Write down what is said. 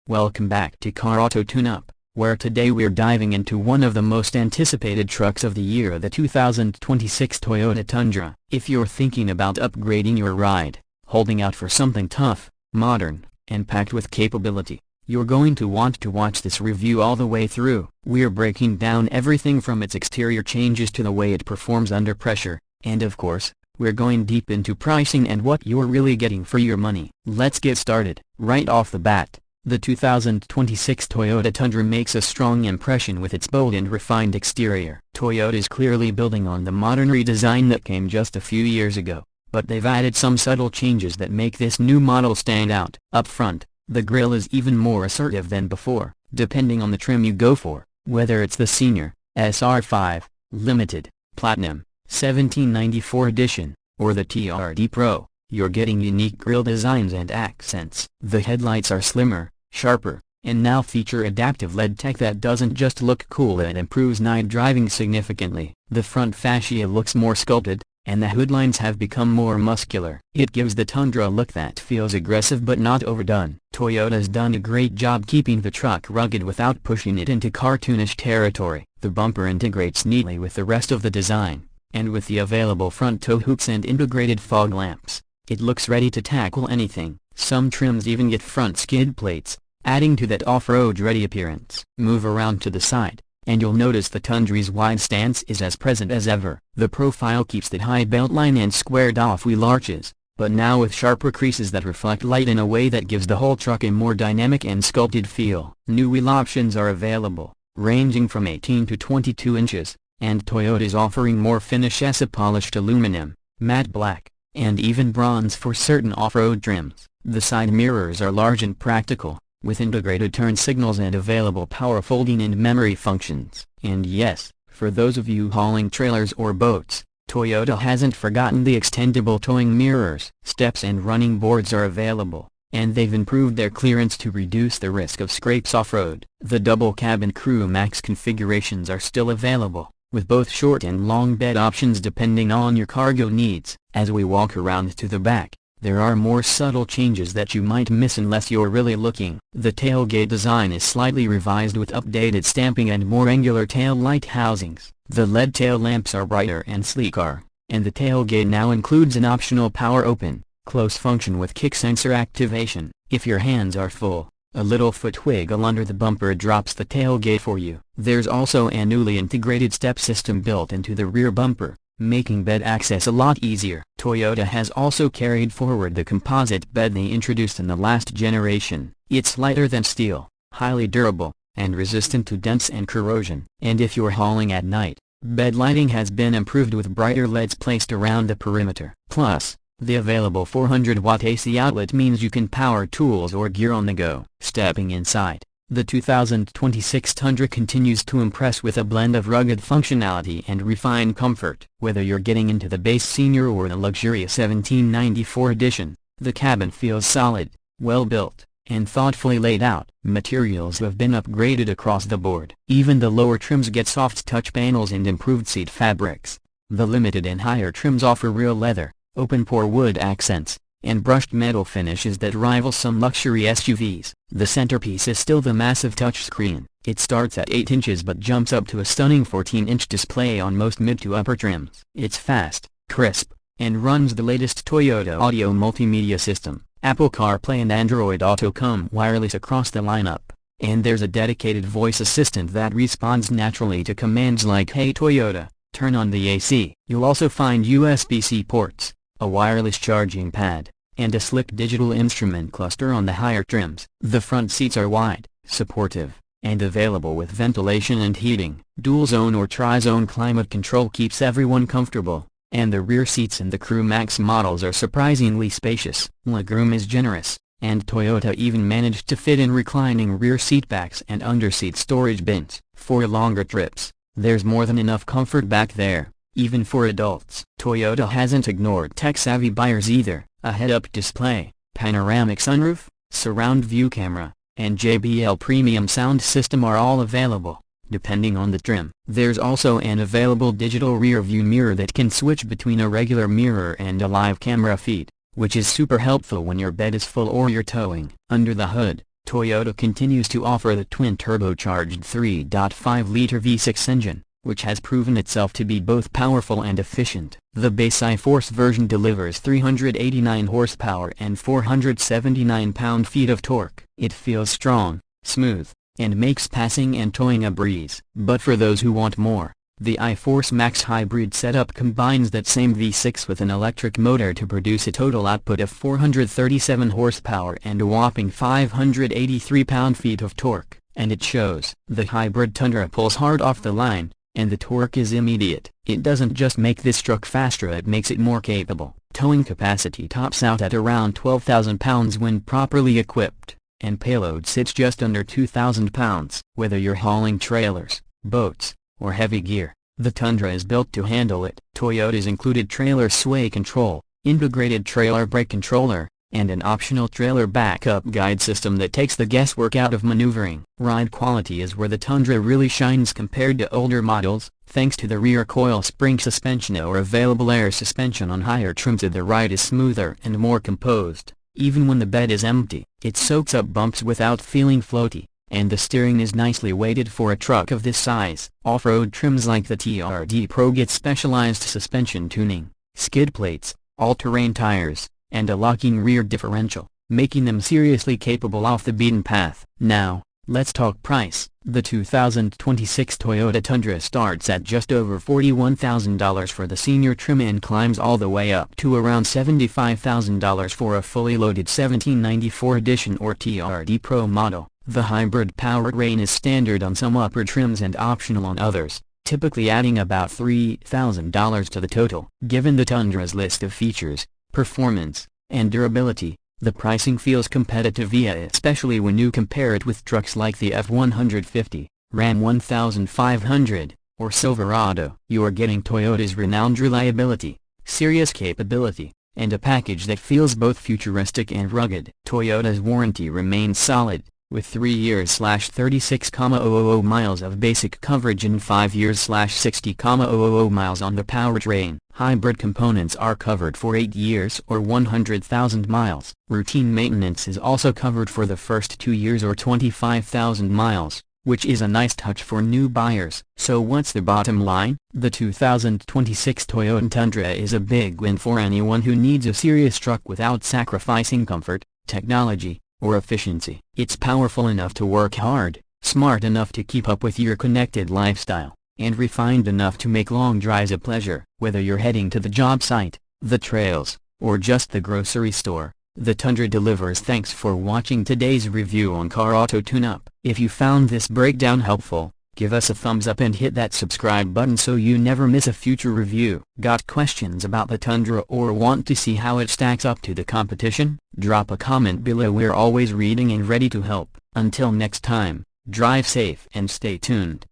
Welcome back to Car Auto Tune-Up, where today we're diving into one of the most anticipated trucks of the year, the 2026 Toyota Tundra. If you're thinking about upgrading your ride, holding out for something tough, modern, and packed with capability, you're going to want to watch this review all the way through. We're breaking down everything from its exterior changes to the way it performs under pressure, and of course, we're going deep into pricing and what you're really getting for your money. Let's get started. Right off the bat, the 2026 Toyota Tundra makes a strong impression with its bold and refined exterior. Toyota's clearly building on the modern redesign that came just a few years ago, but they've added some subtle changes that make this new model stand out. Up front, the grille is even more assertive than before, depending on the trim you go for, whether it's the Senior, SR5, Limited, Platinum, 1794 Edition, or the TRD Pro. You're getting unique grille designs and accents. The headlights are slimmer, sharper, and now feature adaptive LED tech that doesn't just look cool, it improves night driving significantly. The front fascia looks more sculpted, and the hood lines have become more muscular. It gives the Tundra a look that feels aggressive but not overdone. Toyota's done a great job keeping the truck rugged without pushing it into cartoonish territory. The bumper integrates neatly with the rest of the design, and with the available front tow hooks and integrated fog lamps, it looks ready to tackle anything. Some trims even get front skid plates, adding to that off-road ready appearance. Move around to the side, and you'll notice the Tundra's wide stance is as present as ever. The profile keeps the high beltline and squared-off wheel arches, but now with sharper creases that reflect light in a way that gives the whole truck a more dynamic and sculpted feel. New wheel options are available, ranging from 18 to 22 inches, and Toyota's offering more finish as a polished aluminum, matte black, and even bronze for certain off-road trims. The side mirrors are large and practical, with integrated turn signals and available power folding and memory functions. And yes, for those of you hauling trailers or boats, Toyota hasn't forgotten the extendable towing mirrors. Steps and running boards are available, and they've improved their clearance to reduce the risk of scrapes off-road. The double cabin Crew Max configurations are still available, with both short and long bed options depending on your cargo needs. As we walk around to the back, there are more subtle changes that you might miss unless you're really looking. The tailgate design is slightly revised with updated stamping and more angular tail light housings. The LED tail lamps are brighter and sleeker, and the tailgate now includes an optional power open, close function with kick sensor activation. If your hands are full, a little foot wiggle under the bumper drops the tailgate for you. There's also a newly integrated step system built into the rear bumper, making bed access a lot easier. Toyota has also carried forward the composite bed they introduced in the last generation. It's lighter than steel, highly durable, and resistant to dents and corrosion. And if you're hauling at night, bed lighting has been improved with brighter LEDs placed around the perimeter. Plus, the available 400-watt AC outlet means you can power tools or gear on the go. Stepping inside, the 2026 Tundra continues to impress with a blend of rugged functionality and refined comfort. Whether you're getting into the base Senior or the luxurious 1794 Edition, the cabin feels solid, well-built, and thoughtfully laid out. Materials have been upgraded across the board. Even the lower trims get soft touch panels and improved seat fabrics. The limited and higher trims offer real leather, open-pore wood accents, and brushed metal finishes that rival some luxury SUVs. The centerpiece is still the massive touchscreen. It starts at 8 inches but jumps up to a stunning 14-inch display on most mid to upper trims. It's fast, crisp, and runs the latest Toyota audio multimedia system. Apple CarPlay and Android Auto come wireless across the lineup, and there's a dedicated voice assistant that responds naturally to commands like "Hey Toyota, turn on the AC." You'll also find USB-C ports, a wireless charging pad, and a slick digital instrument cluster on the higher trims. The front seats are wide, supportive, and available with ventilation and heating. Dual-zone or tri-zone climate control keeps everyone comfortable, and the rear seats in the Crew Max models are surprisingly spacious. Legroom is generous, and Toyota even managed to fit in reclining rear seatbacks and underseat storage bins. For longer trips, there's more than enough comfort back there, even for adults. Toyota hasn't ignored tech-savvy buyers either. A head-up display, panoramic sunroof, surround view camera, and JBL premium sound system are all available, depending on the trim. There's also an available digital rear-view mirror that can switch between a regular mirror and a live camera feed, which is super helpful when your bed is full or you're towing. Under the hood, Toyota continues to offer the twin-turbocharged 3.5-liter V6 engine, which has proven itself to be both powerful and efficient. The base iForce version delivers 389 horsepower and 479 pound-feet of torque. It feels strong, smooth, and makes passing and towing a breeze. But for those who want more, the iForce Max hybrid setup combines that same V6 with an electric motor to produce a total output of 437 horsepower and a whopping 583 pound-feet of torque. And it shows. The hybrid Tundra pulls hard off the line, and the torque is immediate. It doesn't just make this truck faster, it makes it more capable. Towing capacity tops out at around 12,000 pounds when properly equipped, and payload sits just under 2,000 pounds. Whether you're hauling trailers, boats, or heavy gear, the Tundra is built to handle it. Toyota's included trailer sway control, integrated trailer brake controller, and an optional trailer backup guide system that takes the guesswork out of maneuvering. Ride quality is where the Tundra really shines compared to older models. Thanks to the rear coil spring suspension or available air suspension on higher trims, the ride is smoother and more composed. Even when the bed is empty, it soaks up bumps without feeling floaty, and the steering is nicely weighted for a truck of this size. Off-road trims like the TRD Pro get specialized suspension tuning, skid plates, all-terrain tires, and a locking rear differential, making them seriously capable off the beaten path. Now, let's talk price. The 2026 Toyota Tundra starts at just over $41,000 for the senior trim and climbs all the way up to around $75,000 for a fully loaded 1794 edition or TRD Pro model. The hybrid powertrain is standard on some upper trims and optional on others, typically adding about $3,000 to the total. Given the Tundra's list of features, performance, and durability, the pricing feels competitive, especially when you compare it with trucks like the F-150, Ram 1500, or Silverado. You are getting Toyota's renowned reliability, serious capability, and a package that feels both futuristic and rugged. Toyota's warranty remains solid, with 3 years/ 36,000 miles of basic coverage and 5 years/ 60,000 miles on the powertrain. Hybrid components are covered for 8 years or 100,000 miles. Routine maintenance is also covered for the first 2 years or 25,000 miles, which is a nice touch for new buyers. So what's the bottom line? The 2026 Toyota Tundra is a big win for anyone who needs a serious truck without sacrificing comfort, technology, or efficiency. It's powerful enough to work hard, smart enough to keep up with your connected lifestyle, and refined enough to make long drives a pleasure. Whether you're heading to the job site, the trails, or just the grocery store, the Tundra delivers. Thanks for watching today's review on Car Auto Tune-Up. If you found this breakdown helpful, give us a thumbs up and hit that subscribe button so you never miss a future review. Got questions about the Tundra or want to see how it stacks up to the competition? Drop a comment below. We're always reading and ready to help. Until next time, drive safe and stay tuned.